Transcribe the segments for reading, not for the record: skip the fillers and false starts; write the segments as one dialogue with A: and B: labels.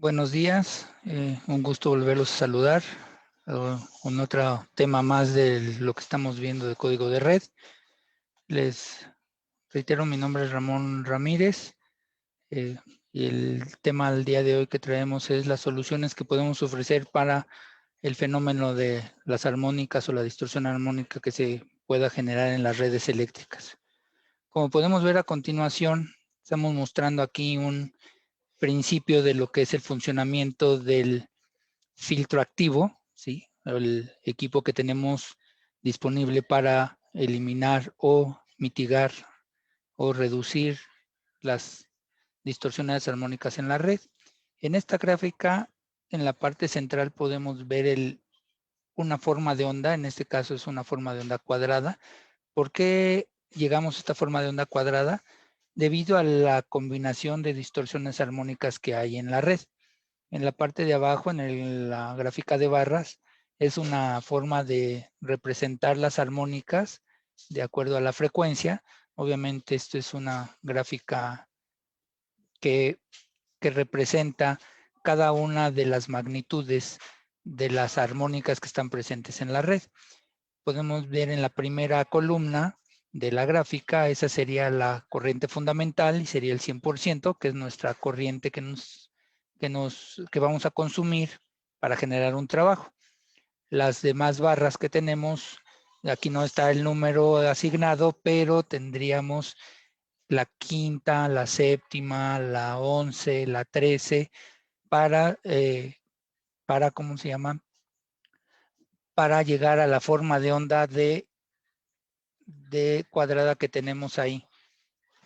A: Buenos días, un gusto volverlos a saludar. Un otro tema más de lo que estamos viendo de código de red. Les reitero, mi nombre es Ramón Ramírez y el tema del día de hoy que traemos es las soluciones que podemos ofrecer para el fenómeno de las armónicas o la distorsión armónica que se pueda generar en las redes eléctricas. Como podemos ver a continuación, estamos mostrando aquí un principio de lo que es el funcionamiento del filtro activo, ¿sí? El equipo que tenemos disponible para eliminar o mitigar o reducir las distorsiones armónicas en la red. En esta gráfica, en la parte central podemos ver una forma de onda, en este caso es una forma de onda cuadrada. ¿Por qué llegamos a esta forma de onda cuadrada? Debido a la combinación de distorsiones armónicas que hay en la red. En la parte de abajo, en la gráfica de barras, es una forma de representar las armónicas de acuerdo a la frecuencia. Obviamente esto es una gráfica que representa cada una de las magnitudes de las armónicas que están presentes en la red. Podemos ver en la primera columna de la gráfica, esa sería la corriente fundamental y sería el 100%, que es nuestra corriente que vamos a consumir para generar un trabajo. Las demás barras que tenemos, aquí no está el número asignado, pero tendríamos la quinta, la séptima, la 11, la 13, para ¿cómo se llama? Para llegar a la forma de onda de cuadrada que tenemos ahí.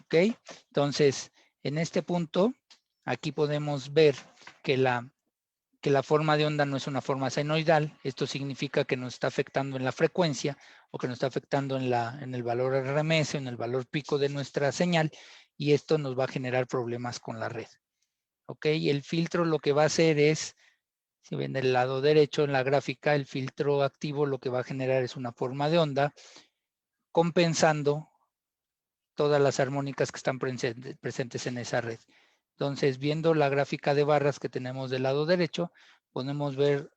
A: ¿Ok? Entonces, en este punto, aquí podemos ver que la forma de onda no es una forma senoidal. Esto significa que nos está afectando en la frecuencia o que nos está afectando en el valor RMS, en el valor pico de nuestra señal, y esto nos va a generar problemas con la red. ¿Ok? Y el filtro lo que va a hacer es, si ven del lado derecho en la gráfica, el filtro activo lo que va a generar es una forma de onda compensando todas las armónicas que están presentes en esa red. Entonces, viendo la gráfica de barras que tenemos del lado derecho, podemos ver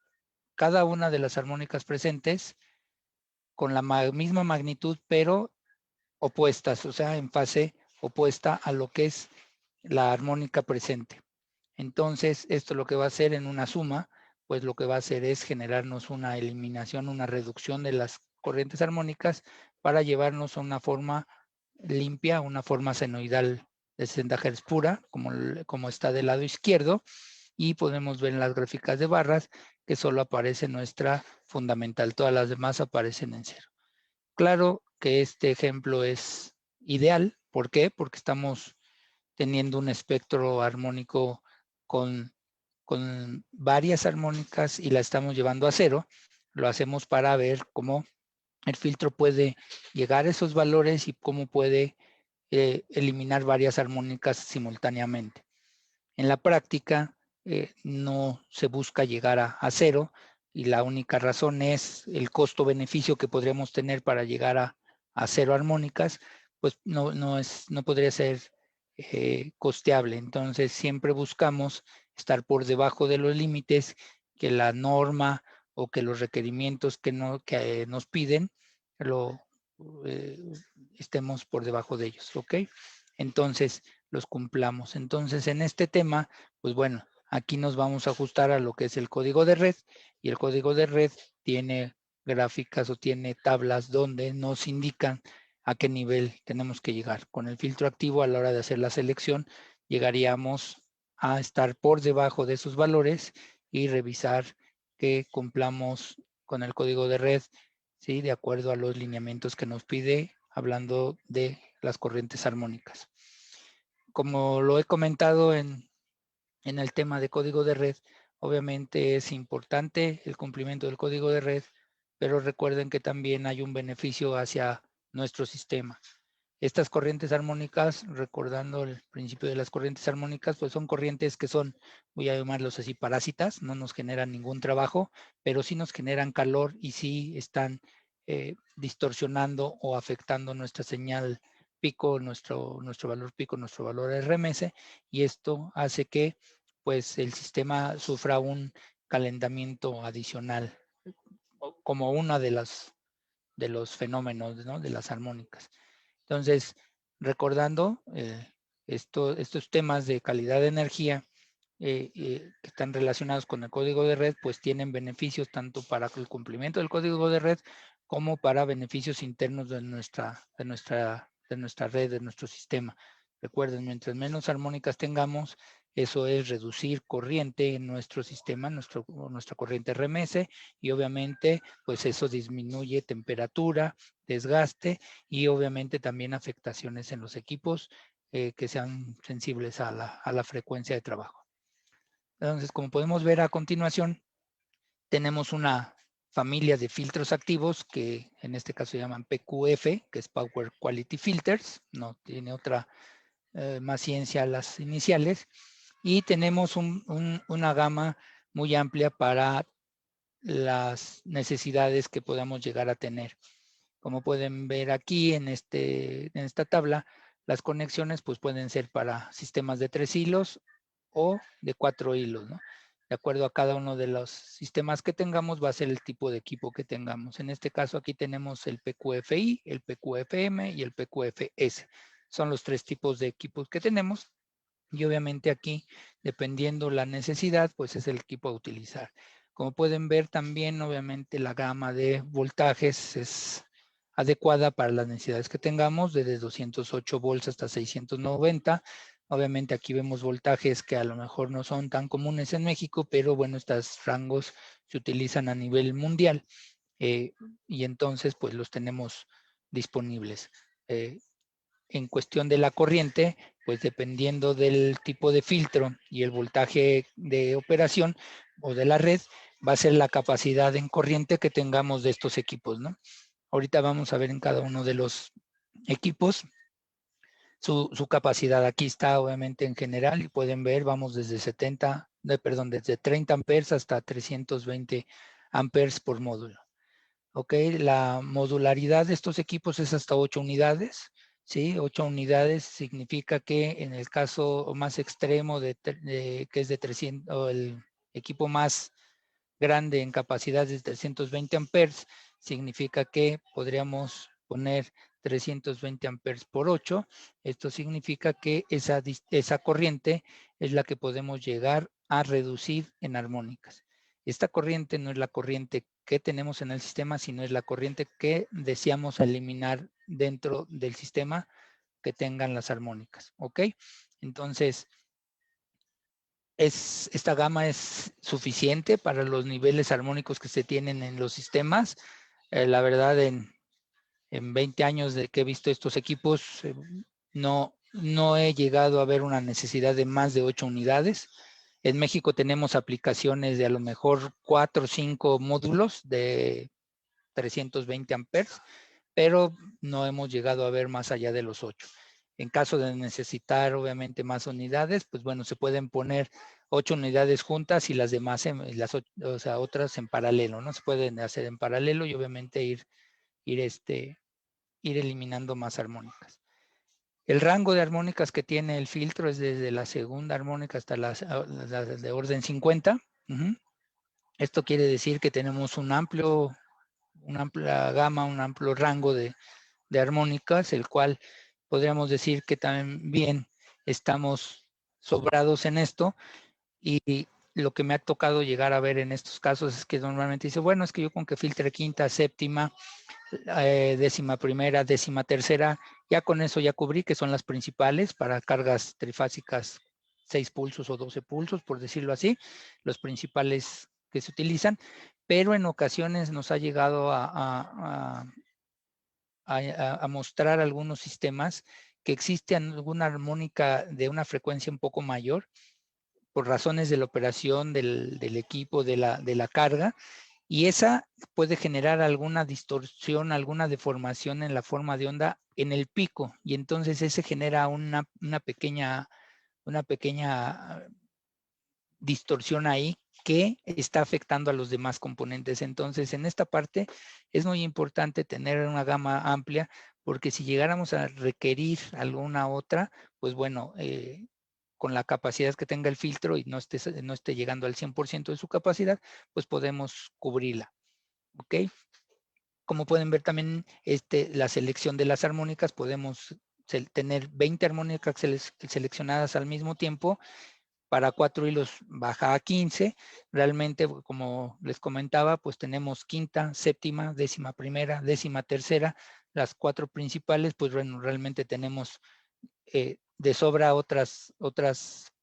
A: cada una de las armónicas presentes con la misma magnitud, pero opuestas, o sea, en fase opuesta a lo que es la armónica presente. Entonces, esto lo que va a hacer en una suma, pues lo que va a hacer es generarnos una eliminación, una reducción de las corrientes armónicas para llevarnos a una forma limpia, una forma senoidal de 60 Hz pura, como está del lado izquierdo, y podemos ver en las gráficas de barras que solo aparece nuestra fundamental, todas las demás aparecen en cero. Claro que este ejemplo es ideal, ¿por qué? Porque estamos teniendo un espectro armónico con varias armónicas y la estamos llevando a cero. Lo hacemos para ver cómo el filtro puede llegar a esos valores y cómo puede eliminar varias armónicas simultáneamente. En la práctica no se busca llegar a cero y la única razón es el costo-beneficio que podríamos tener para llegar a cero armónicas, pues no podría ser costeable. Entonces siempre buscamos estar por debajo de los límites que la norma o que los requerimientos que nos piden eh, estemos por debajo de ellos, ¿ok? Entonces los cumplamos. Entonces en este tema, pues bueno, aquí nos vamos a ajustar a lo que es el código de red, y el código de red tiene gráficas o tiene tablas donde nos indican a qué nivel tenemos que llegar. Con el filtro activo, a la hora de hacer la selección, llegaríamos a estar por debajo de esos valores y revisar que cumplamos con el código de red, ¿sí? De acuerdo a los lineamientos que nos pide, hablando de las corrientes armónicas. Como lo he comentado en el tema de código de red, obviamente es importante el cumplimiento del código de red, pero recuerden que también hay un beneficio hacia nuestro sistema. Estas corrientes armónicas, recordando el principio de las corrientes armónicas, pues son corrientes que son, voy a llamarlos así, parásitas, no nos generan ningún trabajo, pero sí nos generan calor y sí están distorsionando o afectando nuestra señal pico, nuestro valor pico, nuestro valor RMS, y esto hace que pues el sistema sufra un calentamiento adicional, como una de los fenómenos, ¿no?, de las armónicas. Entonces, recordando estos temas de calidad de energía que están relacionados con el código de red, pues tienen beneficios tanto para el cumplimiento del código de red como para beneficios internos de nuestra red, de nuestro sistema. Recuerden, mientras menos armónicas tengamos, eso es reducir corriente en nuestro sistema, nuestra corriente RMS, y obviamente pues eso disminuye temperatura, desgaste y obviamente también afectaciones en los equipos que sean sensibles a la frecuencia de trabajo. Entonces, como podemos ver a continuación, tenemos una familia de filtros activos que en este caso se llaman PQF, que es Power Quality Filters, no tiene otra más ciencia las iniciales, y tenemos una gama muy amplia para las necesidades que podamos llegar a tener. Como pueden ver aquí en esta tabla, las conexiones pues pueden ser para sistemas de 3 hilos o de 4 hilos, ¿no? De acuerdo a cada uno de los sistemas que tengamos, va a ser el tipo de equipo que tengamos. En este caso aquí tenemos el PQFI, el PQFM y el PQFS. Son los 3 tipos de equipos que tenemos. Y obviamente aquí, dependiendo la necesidad, pues es el equipo a utilizar. Como pueden ver también, obviamente la gama de voltajes es adecuada para las necesidades que tengamos, desde 208 volts hasta 690. Obviamente aquí vemos voltajes que a lo mejor no son tan comunes en México, pero bueno, estos rangos se utilizan a nivel mundial y entonces pues los tenemos disponibles. En cuestión de la corriente, pues dependiendo del tipo de filtro y el voltaje de operación o de la red, va a ser la capacidad en corriente que tengamos de estos equipos, ¿no? Ahorita vamos a ver en cada uno de los equipos su capacidad. Aquí está obviamente en general y pueden ver, vamos desde desde 30 amperes hasta 320 amperes por módulo. Ok, la modularidad de estos equipos es hasta 8 unidades. ¿Sí? 8 unidades significa que en el caso más extremo que es de 300, o el equipo más grande en capacidad de 320 amperes, significa que podríamos poner 320 amperes por 8. Esto significa que esa corriente es la que podemos llegar a reducir en armónicas. Esta corriente no es la corriente que tenemos en el sistema, sino es la corriente que deseamos eliminar dentro del sistema que tengan las armónicas. ¿Ok? Entonces, esta gama es suficiente para los niveles armónicos que se tienen en los sistemas. La verdad, en 20 años de que he visto estos equipos, no he llegado a ver una necesidad de más de 8 unidades. En México tenemos aplicaciones de a lo mejor 4 o 5 módulos de 320 amperes, pero no hemos llegado a ver más allá de los 8. En caso de necesitar obviamente más unidades, pues bueno, se pueden poner 8 unidades juntas y las demás, otras en paralelo, ¿no? Se pueden hacer en paralelo y obviamente ir eliminando más armónicas. El rango de armónicas que tiene el filtro es desde la segunda armónica hasta las de orden 50. Esto quiere decir que tenemos una amplia gama, un amplio rango de armónicas, el cual podríamos decir que también estamos sobrados en esto, y lo que me ha tocado llegar a ver en estos casos es que normalmente dice, bueno, es que yo con que filtre quinta, séptima, 11ª, 13ª, ya con eso ya cubrí, que son las principales para cargas trifásicas 6 pulsos o 12 pulsos, por decirlo así, los principales que se utilizan, pero en ocasiones nos ha llegado a mostrar algunos sistemas que existe alguna armónica de una frecuencia un poco mayor por razones de la operación del equipo, de la carga, y esa puede generar alguna distorsión, alguna deformación en la forma de onda en el pico, y entonces ese genera una pequeña distorsión ahí que está afectando a los demás componentes. Entonces, en esta parte es muy importante tener una gama amplia, porque si llegáramos a requerir alguna otra, pues bueno, con la capacidad que tenga el filtro y no esté llegando al 100% de su capacidad, pues podemos cubrirla. ¿Ok? Como pueden ver también, la selección de las armónicas, podemos tener 20 armónicas seleccionadas al mismo tiempo. Para 4 hilos baja a 15. Realmente, como les comentaba, pues tenemos quinta, séptima, décima primera, décima tercera. Las 4 principales, pues bueno, realmente tenemos de sobra otras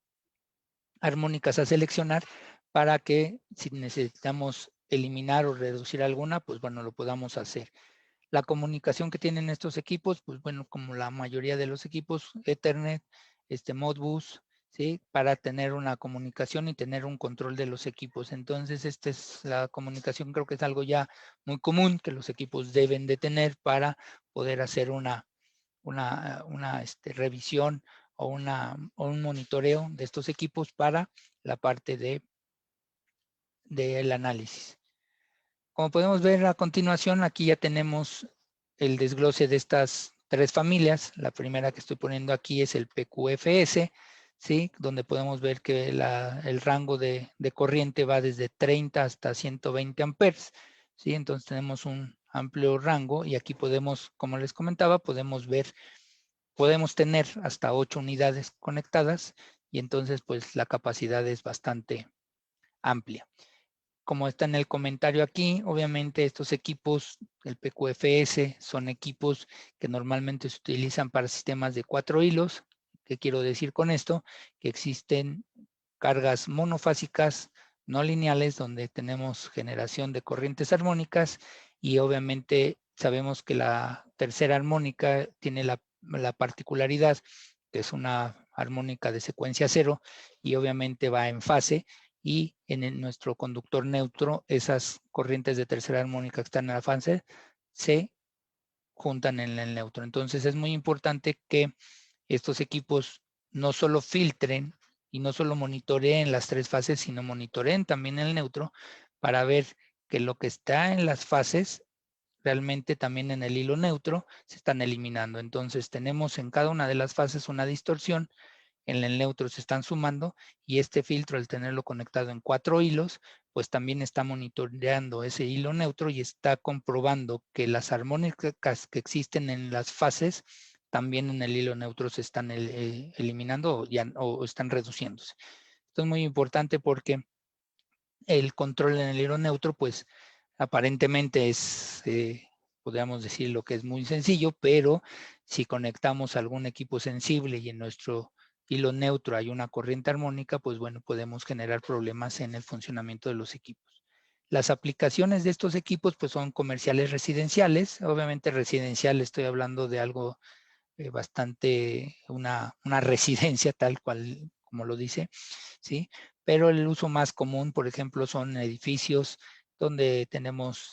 A: armónicas a seleccionar para que si necesitamos eliminar o reducir alguna, pues bueno, lo podamos hacer. La comunicación que tienen estos equipos, pues bueno, como la mayoría de los equipos, Ethernet, Modbus, ¿sí? Para tener una comunicación y tener un control de los equipos. Entonces, esta es la comunicación, creo que es algo ya muy común que los equipos deben de tener para poder hacer una revisión o un monitoreo de estos equipos para la parte del análisis. Como podemos ver a continuación, aquí ya tenemos el desglose de estas 3 familias. La primera que estoy poniendo aquí es el PQFS, ¿sí? Donde podemos ver que el rango de corriente va desde 30 hasta 120 amperes, ¿sí? Entonces tenemos un amplio rango y aquí podemos, como les comentaba, podemos tener hasta 8 unidades conectadas y entonces pues la capacidad es bastante amplia. Como está en el comentario aquí, obviamente estos equipos, el PQFS, son equipos que normalmente se utilizan para sistemas de 4 hilos. ¿Qué quiero decir con esto? Que existen cargas monofásicas no lineales donde tenemos generación de corrientes armónicas y obviamente sabemos que la tercera armónica tiene la particularidad que es una armónica de secuencia cero y obviamente va en fase y en nuestro conductor neutro esas corrientes de tercera armónica que están en la fase se juntan en el neutro. Entonces es muy importante que estos equipos no solo filtren y no solo monitoreen las 3 fases, sino monitoreen también el neutro para ver que lo que está en las fases realmente también en el hilo neutro se están eliminando. Entonces tenemos en cada una de las fases una distorsión, en el neutro se están sumando y este filtro al tenerlo conectado en 4 hilos, pues también está monitoreando ese hilo neutro y está comprobando que las armónicas que existen en las fases también en el hilo neutro se están eliminando o están reduciéndose. Esto es muy importante porque el control en el hilo neutro, pues aparentemente es, podríamos decir lo que es muy sencillo, pero si conectamos algún equipo sensible y en nuestro hilo neutro hay una corriente armónica, pues bueno, podemos generar problemas en el funcionamiento de los equipos. Las aplicaciones de estos equipos pues son comerciales residenciales. Obviamente residencial estoy hablando de algo bastante, una residencia tal cual como lo dice, ¿sí? Pero el uso más común, por ejemplo, son edificios donde tenemos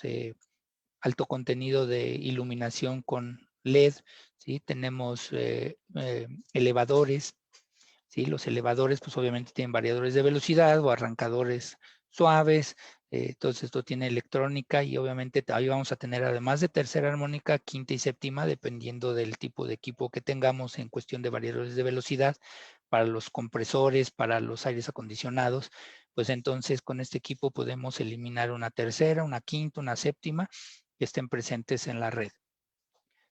A: alto contenido de iluminación con LED, ¿sí? Tenemos elevadores, ¿sí? Los elevadores, pues obviamente tienen variadores de velocidad o arrancadores suaves. Entonces esto tiene electrónica y obviamente ahí vamos a tener además de tercera armónica, quinta y séptima, dependiendo del tipo de equipo que tengamos en cuestión de variadores de velocidad para los compresores, para los aires acondicionados. Pues entonces con este equipo podemos eliminar una tercera, una quinta, una séptima que estén presentes en la red.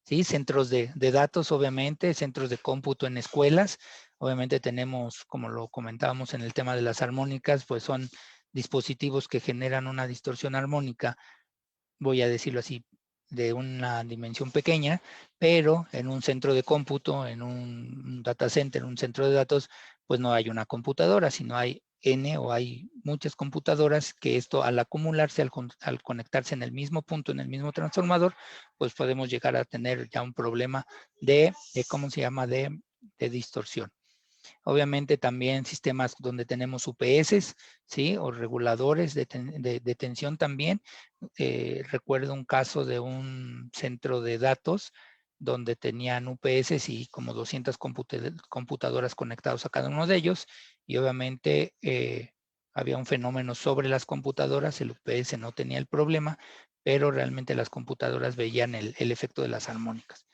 A: ¿Sí? Centros de datos, obviamente, centros de cómputo en escuelas. Obviamente tenemos, como lo comentábamos en el tema de las armónicas, pues son dispositivos que generan una distorsión armónica, voy a decirlo así, de una dimensión pequeña, pero en un centro de cómputo, en un data center, en un centro de datos, pues no hay una computadora, sino hay N o hay muchas computadoras que esto al acumularse, al conectarse en el mismo punto, en el mismo transformador, pues podemos llegar a tener ya un problema de ¿cómo se llama? De distorsión. Obviamente también sistemas donde tenemos UPS, ¿sí? O reguladores de tensión también. Recuerdo un caso de un centro de datos donde tenían UPS y como 200 computadoras conectados a cada uno de ellos y obviamente había un fenómeno sobre las computadoras, el UPS no tenía el problema, pero realmente las computadoras veían el efecto de las armónicas.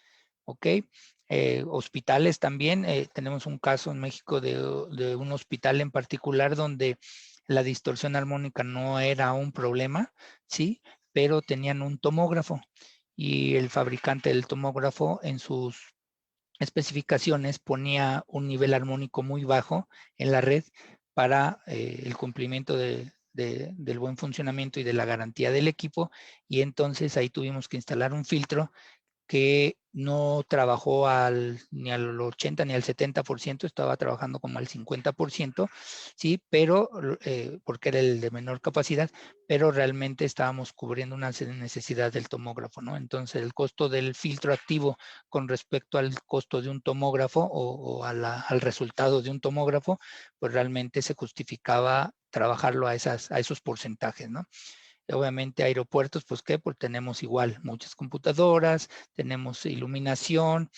A: ¿Ok? Hospitales también, tenemos un caso en México de un hospital en particular donde la distorsión armónica no era un problema, ¿sí? Pero tenían un tomógrafo y el fabricante del tomógrafo en sus especificaciones ponía un nivel armónico muy bajo en la red para el cumplimiento del buen funcionamiento y de la garantía del equipo, y entonces ahí tuvimos que instalar un filtro que no trabajó ni al 80 ni al 70%, estaba trabajando como al 50%, sí, pero porque era el de menor capacidad, pero realmente estábamos cubriendo una necesidad del tomógrafo, ¿no? Entonces el costo del filtro activo con respecto al costo de un tomógrafo o al resultado de un tomógrafo, pues realmente se justificaba trabajarlo a esos porcentajes, ¿no? Obviamente aeropuertos, pues ¿qué? Pues tenemos igual muchas computadoras, tenemos iluminación,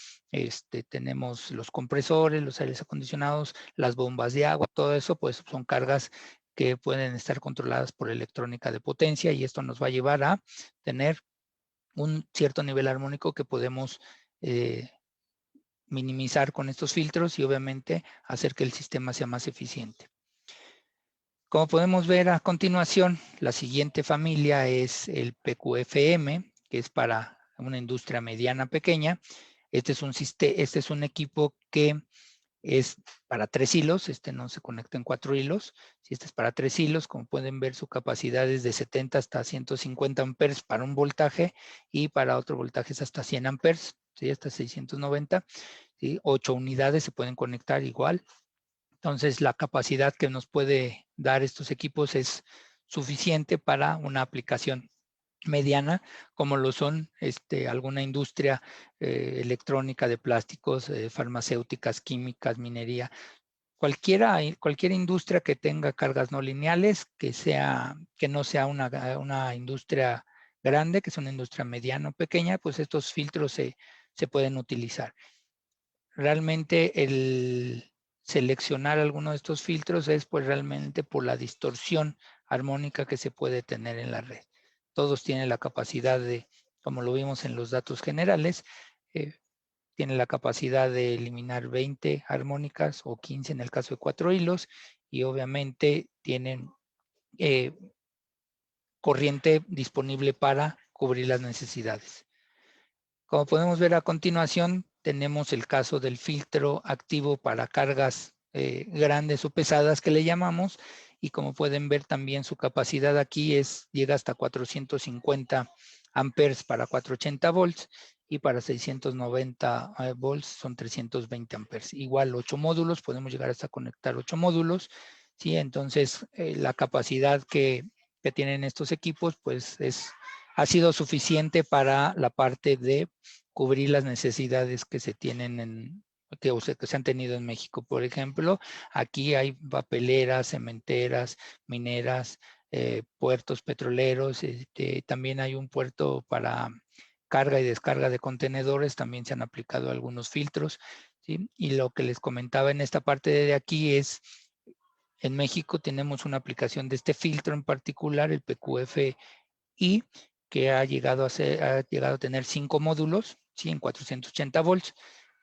A: tenemos los compresores, los aires acondicionados, las bombas de agua, todo eso pues son cargas que pueden estar controladas por electrónica de potencia, y esto nos va a llevar a tener un cierto nivel armónico que podemos minimizar con estos filtros y obviamente hacer que el sistema sea más eficiente. Como podemos ver a continuación, la siguiente familia es el PQFM, que es para una industria mediana pequeña. Este es un equipo que es para 3 hilos, no se conecta en 4 hilos. Si este es para 3 hilos, como pueden ver, su capacidad es de 70 hasta 150 amperes para un voltaje, y para otro voltaje es hasta 100 amperes, ¿sí? Hasta 690. ¿Sí? 8 unidades se pueden conectar igual. Entonces, la capacidad que nos puede dar estos equipos es suficiente para una aplicación mediana, como lo son alguna industria electrónica, de plásticos, farmacéuticas, químicas, minería, cualquier industria que tenga cargas no lineales, que no sea una industria grande, que es una industria mediana o pequeña, pues estos filtros se pueden utilizar. Realmente el seleccionar alguno de estos filtros es pues realmente por la distorsión armónica que se puede tener en la red. Todos tienen la capacidad de, como lo vimos en los datos generales, tienen la capacidad de eliminar 20 armónicas o 15 en el caso de 4 hilos, y obviamente tienen corriente disponible para cubrir las necesidades. Como podemos ver a continuación, tenemos el caso del filtro activo para cargas grandes o pesadas que le llamamos, y como pueden ver también su capacidad aquí llega hasta 450 amperes para 480 volts, y para 690 volts son 320 amperes. Igual 8 módulos, podemos llegar hasta conectar 8 módulos, ¿sí? Entonces la capacidad que tienen estos equipos pues ha sido suficiente para la parte de cubrir las necesidades que se tienen que se han tenido en México. Por ejemplo, aquí hay papeleras, cementeras, mineras, puertos petroleros, también hay un puerto para carga y descarga de contenedores, también se han aplicado algunos filtros, ¿sí? Y lo que les comentaba en esta parte de aquí es, en México tenemos una aplicación de este filtro en particular, el PQFI, que ha llegado a tener 5 módulos, ¿sí? En 480 volts,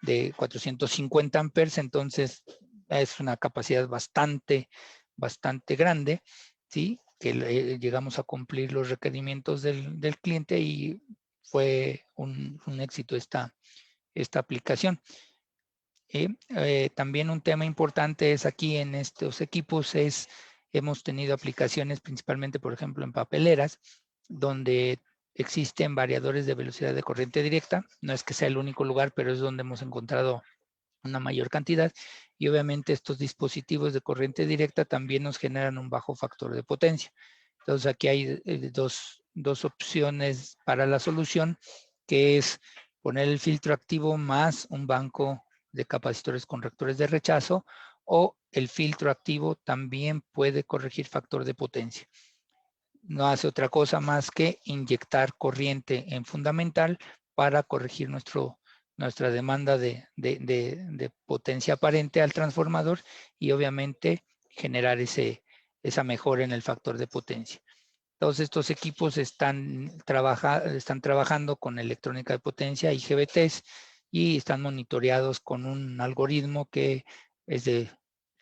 A: de 450 amperes, entonces es una capacidad bastante grande, ¿sí? Que llegamos a cumplir los requerimientos del cliente, y fue un éxito esta aplicación. También un tema importante es aquí en estos equipos hemos tenido aplicaciones principalmente, por ejemplo, en papeleras, donde existen variadores de velocidad de corriente directa. No es que sea el único lugar, pero es donde hemos encontrado una mayor cantidad, y obviamente estos dispositivos de corriente directa también nos generan un bajo factor de potencia. Entonces aquí hay dos opciones para la solución, que es poner el filtro activo más un banco de capacitores con reactores de rechazo, o el filtro activo también puede corregir factor de potencia. No hace otra cosa más que inyectar corriente en fundamental para corregir nuestra demanda de potencia aparente al transformador, y obviamente generar esa mejora en el factor de potencia. Todos estos equipos están trabajando con electrónica de potencia y IGBTs, y están monitoreados con un algoritmo que es de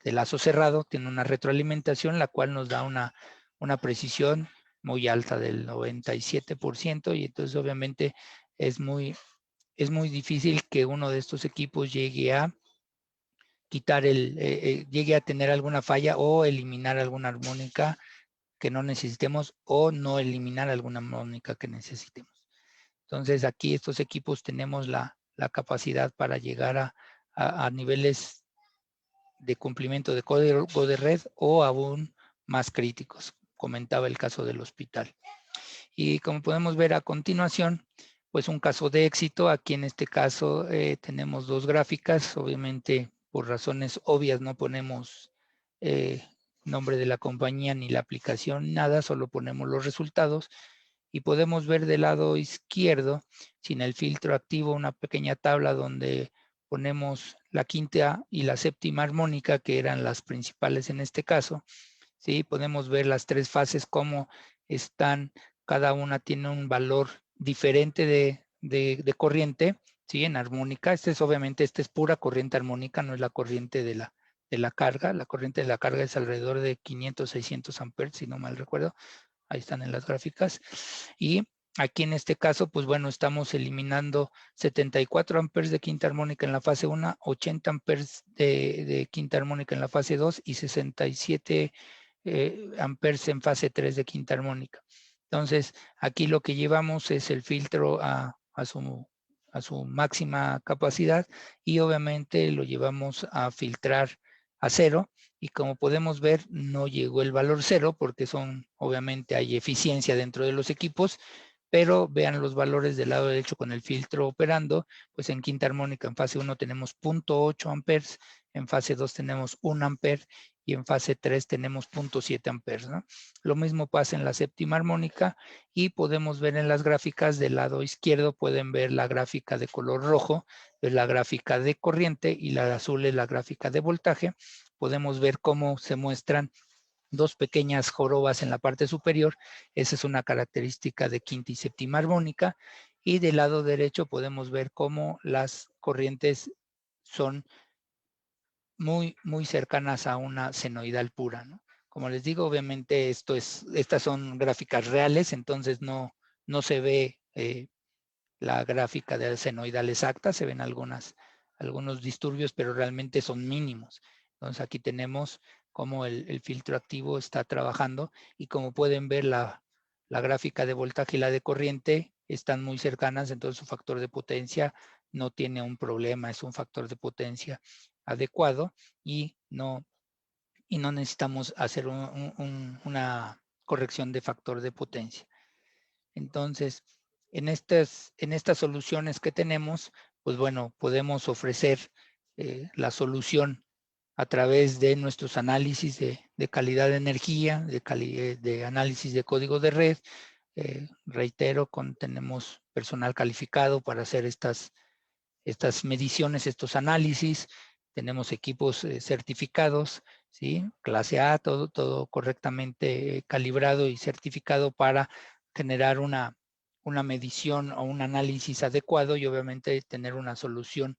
A: lazo cerrado, tiene una retroalimentación, la cual nos da una precisión muy alta del 97%, y entonces obviamente es muy difícil que uno de estos equipos llegue a quitar llegue a tener alguna falla o eliminar alguna armónica que no necesitemos, o no eliminar alguna armónica que necesitemos. Entonces aquí estos equipos tenemos la capacidad para llegar a niveles de cumplimiento de código de red o aún más críticos. Comentaba el caso del hospital. Y como podemos ver a continuación, pues un caso de éxito. Aquí en este caso tenemos dos gráficas. Obviamente por razones obvias no ponemos nombre de la compañía ni la aplicación, nada, solo ponemos los resultados. Y podemos ver del lado izquierdo, sin el filtro activo, una pequeña tabla donde ponemos la quinta y la séptima armónica, que eran las principales en este caso. ¿Sí? Podemos ver las tres fases, cómo están, cada una tiene un valor diferente de corriente, ¿sí? En armónica. Obviamente, esta es pura corriente armónica, no es la corriente de la carga. La corriente de la carga es alrededor de 500, 600 amperes, si no mal recuerdo. Ahí están en las gráficas. Y aquí en este caso, pues bueno, estamos eliminando 74 amperes de quinta armónica en la fase 1, 80 amperes de quinta armónica en la fase 2 y 67 amperes en fase 3 de quinta armónica. Entonces, aquí lo que llevamos es el filtro a su máxima capacidad, y obviamente lo llevamos a filtrar a 0. Y como podemos ver, no llegó el valor 0 porque obviamente hay eficiencia dentro de los equipos, pero vean los valores del lado derecho con el filtro operando. Pues en quinta armónica en fase 1 tenemos 0.8 amperes, en fase 2 tenemos 1 amper y en fase 3 tenemos 0.7 amperes, ¿no? Lo mismo pasa en la séptima armónica, y podemos ver en las gráficas del lado izquierdo, pueden ver la gráfica de color rojo, es la gráfica de corriente, y la azul es la gráfica de voltaje. Podemos ver cómo se muestran dos pequeñas jorobas en la parte superior. Esa es una característica de quinta y séptima armónica. Y del lado derecho podemos ver cómo las corrientes son muy, muy cercanas a una senoidal pura, ¿no? Como les digo, obviamente estas son gráficas reales, entonces no se ve la gráfica de senoidal exacta, se ven algunos disturbios, pero realmente son mínimos. Entonces aquí tenemos cómo el filtro activo está trabajando, y como pueden ver la gráfica de voltaje y la de corriente están muy cercanas, entonces su factor de potencia no tiene un problema, es un factor de potencia adecuado, y no necesitamos hacer una corrección de factor de potencia. Entonces, en estas soluciones que tenemos, pues bueno, podemos ofrecer la solución a través de nuestros análisis de calidad de energía, de análisis de código de red. Reitero, tenemos personal calificado para hacer estas mediciones, estos análisis. Tenemos equipos certificados, ¿sí? Clase A, todo correctamente calibrado y certificado para generar una medición o un análisis adecuado, y obviamente tener una solución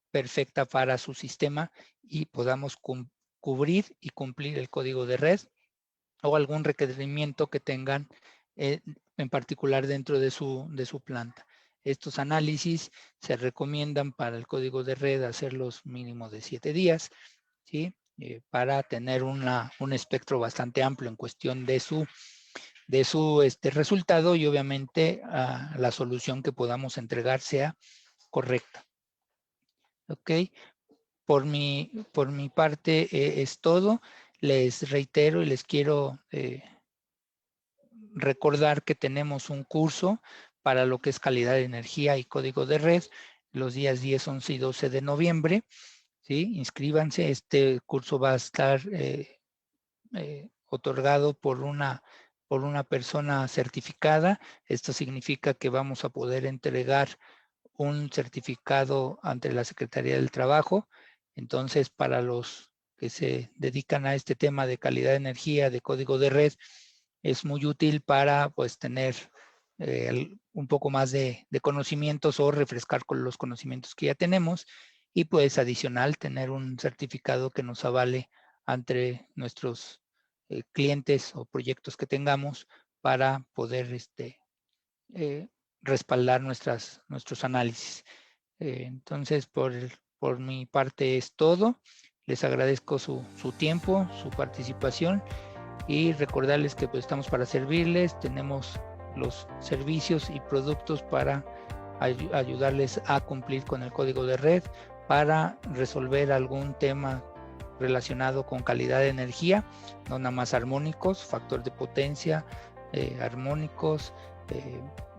A: perfecta para su sistema, y podamos cubrir y cumplir el código de red o algún requerimiento que tengan en particular dentro de su planta. Estos análisis se recomiendan para el código de red hacerlos mínimo de 7 días, ¿sí? Para tener un espectro bastante amplio en cuestión de su resultado, y obviamente la solución que podamos entregar sea correcta. ¿Ok? Por mi parte es todo. Les reitero y les quiero recordar que tenemos un curso para lo que es calidad de energía y código de red los días 10, 11 y 12 de noviembre. ¿Sí? Inscríbanse. Este curso va a estar otorgado por una persona certificada. Esto significa que vamos a poder entregar un certificado ante la Secretaría del Trabajo. Entonces, para los que se dedican a este tema de calidad de energía, de código de red, es muy útil para pues tener un poco más de conocimientos o refrescar con los conocimientos que ya tenemos, y pues adicional tener un certificado que nos avale ante nuestros clientes o proyectos que tengamos para poder respaldar nuestros análisis. Entonces, por mi parte es todo. Les agradezco su tiempo, su participación, y recordarles que pues estamos para servirles. Tenemos los servicios y productos para ayudarles a cumplir con el código de red, para resolver algún tema relacionado con calidad de energía, no nada más armónicos, factor de potencia, armónicos,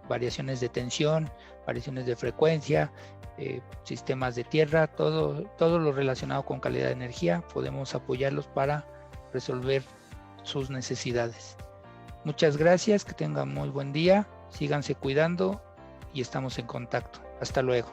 A: variaciones de tensión, variaciones de frecuencia, sistemas de tierra, todo lo relacionado con calidad de energía, podemos apoyarlos para resolver sus necesidades. Muchas gracias, que tengan muy buen día, síganse cuidando y estamos en contacto. Hasta luego.